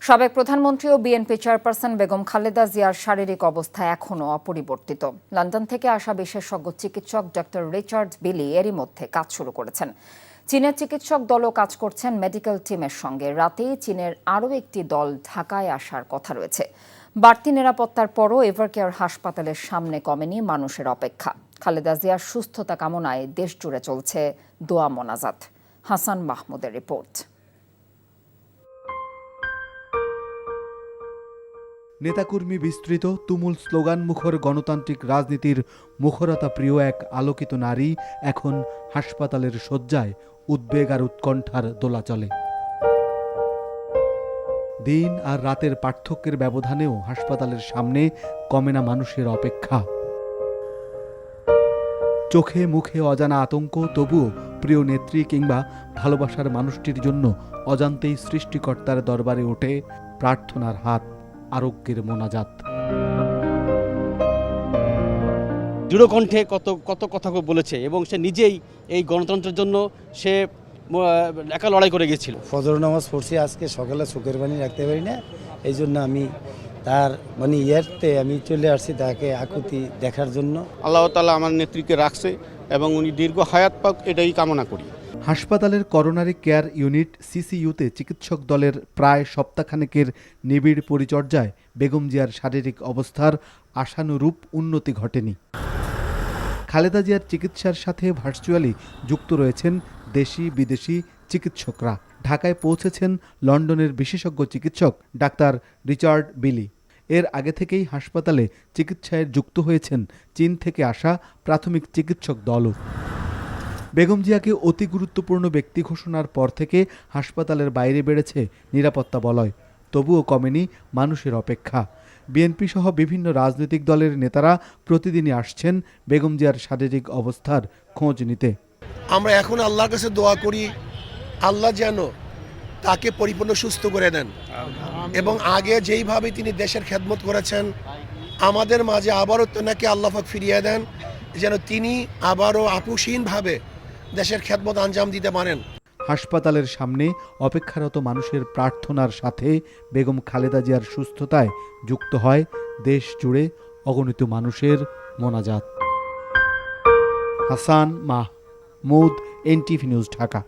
সাবেক প্রধানমন্ত্রী ও BNP chairperson Begum Khaleda জিয়ার শারীরিক অবস্থা এখনও অপরিবর্তিত। লন্ডন থেকে আসা বিশেষজ্ঞ চিকিৎসক ডক্টর রিচার্ড বিলি এরই মধ্যে কাজ শুরু করেছেন। চীনের চিকিৎসক দলও কাজ করছেন মেডিকেল টিমের সঙ্গে। রাতেই চীনের আরও একটি দল ঢাকায় আসার কথা রয়েছে। বাড়তি নিরাপত্তার পরও এভারকেয়ার হাসপাতালের সামনে কমেনি মানুষের অপেক্ষা। খালেদা জিয়ার সুস্থতা কামনায় দেশজুড়ে চলছে দোয়া মোনাজাত। হাসান মাহমুদের রিপোর্ট। নেতাকর্মী বিস্তৃত তুমুল স্লোগান মুখর গণতান্ত্রিক রাজনীতির মুখরতা প্রিয় এক আলোকিত নারী এখন হাসপাতালের শয্যায় উদ্বেগ আর উৎকণ্ঠার দোলাচলে। দিন আর রাতের পার্থক্যের ব্যবধানেও হাসপাতালের সামনে কমে না মানুষের অপেক্ষা। চোখে মুখে অজানা আতঙ্ক, তবুও প্রিয় নেত্রী কিংবা ভালোবাসার মানুষটির জন্য অজান্তেই সৃষ্টিকর্তার দরবারে ওঠে প্রার্থনার হাত, আরোগ্যের মোনাজাত। দৃঢ় কণ্ঠে কত কথা বলেছে এবং সে নিজেই এই গণতন্ত্রের জন্য সে একা লড়াই করে গিয়েছিল। ফজর নামাজ পড়ছি আজকে সকালে চোখের পানি রাখতে পারি না, এই জন্য আমি তার আমি চলে আসছি তাকে আকুতি দেখার জন্য। আল্লাহ তাআলা আমার নেত্রীকে রাখছে এবং উনি দীর্ঘ হায়াত পাক, এটাই কামনা করি। হাসপাতালের করোনারি কেয়ার ইউনিট সিসিইউতে চিকিৎসক দলের প্রায় সপ্তাহখানেকের নিবিড় পরিচর্যায় বেগম জিয়ার শারীরিক অবস্থার আশানুরূপ উন্নতি ঘটেনি। খালেদা জিয়ার চিকিৎসার সাথে ভার্চুয়ালি যুক্ত রয়েছেন দেশি বিদেশি চিকিৎসকরা। ঢাকায় পৌঁছেছেন লন্ডনের বিশেষজ্ঞ চিকিৎসক ডাক্তার রিচার্ড বিলি। এর আগে থেকেই হাসপাতালে চিকিৎসায় যুক্ত হয়েছেন চীন থেকে আসা প্রাথমিক চিকিৎসক দলও। বেগম জিয়াকে অতি গুরুত্বপূর্ণ ব্যক্তি ঘোষণার পর থেকে হাসপাতালের বাইরে বেড়েছে নিরাপত্তা বলয়, তবুও কমেনি মানুষের অপেক্ষা। বিএনপি সহ বিভিন্ন রাজনৈতিক দলের নেতারা প্রতিদিনই আসছেন বেগম জিয়ার শারীরিক অবস্থার খোঁজ নিতে। আমরা এখন আল্লাহর কাছে দোয়া করি আল্লাহ যেন তাকে পরিপূর্ণ সুস্থ করে দেন এবং আগে যেইভাবে তিনি দেশের খেদমত করেছেন আমাদের মাঝে আবারও তেনাকে আল্লাহ পাক ফিরিয়ে দেন, যেন তিনি আবারও আপোষহীনভাবে দেশের খেদমত আঞ্জাম দিতে পারেন। হাসপাতালের সামনে অপেক্ষারত মানুষের প্রার্থনার সাথে বেগম খালেদা জিয়ার সুস্থতায় যুক্ত হয় দেশ জুড়ে অগণিত মানুষের মোনাজাত। Hasan Mahmud, NTV news, Dhaka.